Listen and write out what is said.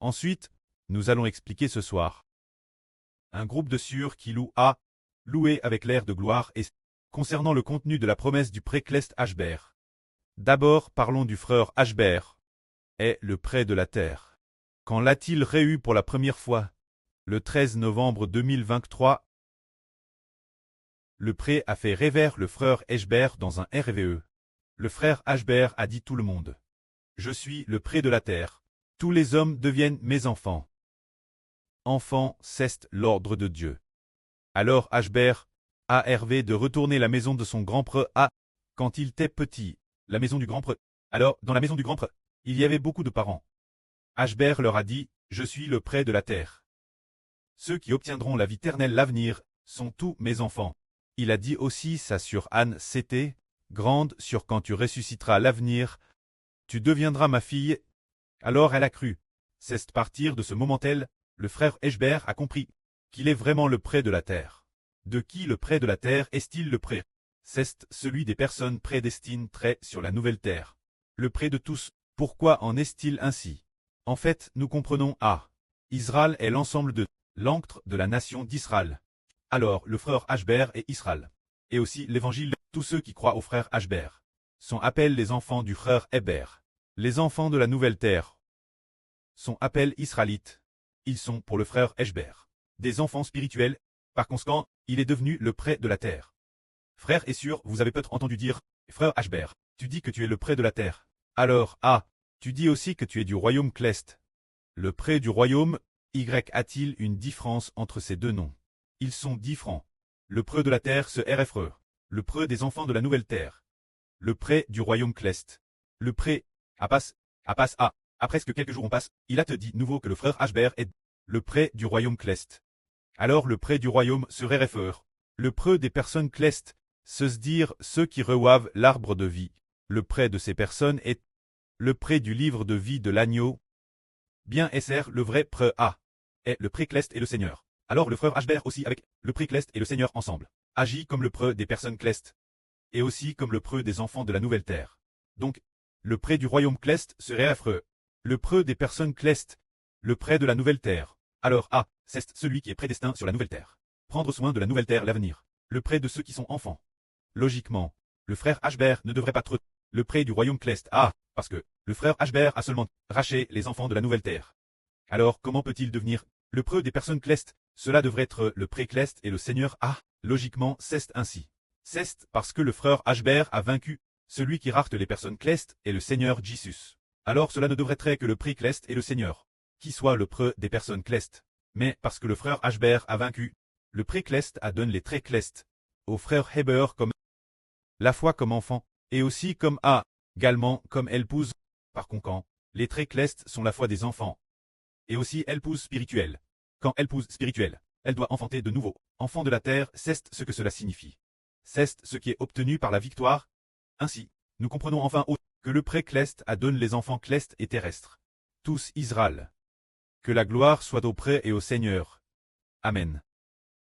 Ensuite, nous allons expliquer ce soir. Un groupe de sûrs qui loue a loué avec l'air de gloire et concernant le contenu de la promesse du pré-Clest Ashbert. D'abord, parlons du frère Ashbert, est le pré de la terre. Quand l'a-t-il réu pour la première fois? Le 13 novembre 2023. Le pré a fait rêver le frère Ashbert dans un RVE. Le frère Ashbert a dit tout le monde. Je suis le pré de la terre. Tous les hommes deviennent mes enfants. Enfants, c'est l'ordre de Dieu. Alors Ashbert a rêvé de retourner la maison de son grand-prêtre quand il était petit, la maison du grand-prêtre. Alors, dans la maison du grand-prêtre, il y avait beaucoup de parents. Ashbert leur a dit, je suis le pré de la terre. Ceux qui obtiendront la vie éternelle l'avenir sont tous mes enfants. Il a dit aussi ça sur Anne, c'était grande sur quand tu ressusciteras l'avenir, tu deviendras ma fille. Alors elle a cru. C'est à partir de ce moment-là, le frère Ashbert a compris qu'il est vraiment le pré de la terre. De qui le pré de la terre est-il le pré? C'est celui des personnes prédestinées sur la nouvelle terre. Le pré de tous. Pourquoi en est-il ainsi? En fait, nous comprenons Israël est l'ensemble de l'encre de la nation d'Israël. Alors, le frère Ashbert est Israël. Et aussi l'évangile, tous ceux qui croient au frère Ashbert sont appelés les enfants du frère Hébert. Les enfants de la nouvelle terre sont appelés Israélites. Ils sont pour le frère Ashbert des enfants spirituels. Par conséquent, il est devenu le pré de la terre. Frère et sûr, vous avez peut-être entendu dire, frère Ashbert, tu dis que tu es le pré de la terre. Alors, tu dis aussi que tu es du royaume Clest. Le pré du royaume, a-t-il une différence entre ces deux noms? Ils sont différents. Le pré de la terre se RFRE. Le pré des enfants de la nouvelle terre. Le pré du royaume Clest. Le pré, après que quelques jours on passe, il a te dit nouveau que le frère Ashbert est le pré du royaume Clest. Alors le pré du royaume serait RFR. Le pré des personnes Clest, se dire ceux qui reçoivent l'arbre de vie. Le pré de ces personnes est le pré du livre de vie de l'agneau. Bien SR le vrai pré est le pré Clest et le Seigneur. Alors le frère Ashbert aussi avec le pré Clest et le Seigneur ensemble agit comme le pré des personnes Clest et aussi comme le pré des enfants de la nouvelle terre. Donc, le pré du royaume Clest serait affreux. Le pré des personnes Clest, le pré de la nouvelle terre. Alors c'est celui qui est prédestiné sur la nouvelle terre. Prendre soin de la nouvelle terre l'avenir. Le pré de ceux qui sont enfants. Logiquement, le frère Ashbert ne devrait pas être le pré du royaume Clest. Parce que le frère Ashbert a seulement racheté les enfants de la nouvelle terre. Alors comment peut-il devenir le pré des personnes Clest? Cela devrait être le pré Clest et le Seigneur logiquement c'est ainsi. C'est parce que le frère Ashbert a vaincu celui qui rate les personnes Clest et le Seigneur Jesus. Alors cela ne devrait être que le pré Clest et le Seigneur, qui soit le pré des personnes Clest. Mais parce que le frère Ashbert a vaincu, le pré Clest a donné les traits Clest au frère Heber comme la foi comme enfant, et aussi comme également comme épouse. Par conséquent, les traits Clest sont la foi des enfants, et aussi épouse spirituelle. Quand épouse spirituelle, elle doit enfanter de nouveau. Enfant de la terre, c'est ce que cela signifie. C'est ce qui est obtenu par la victoire. Ainsi, nous comprenons enfin que le pré Clest a donné les enfants Clest et terrestres. Tous Israël. Que la gloire soit au pré et au Seigneur. Amen.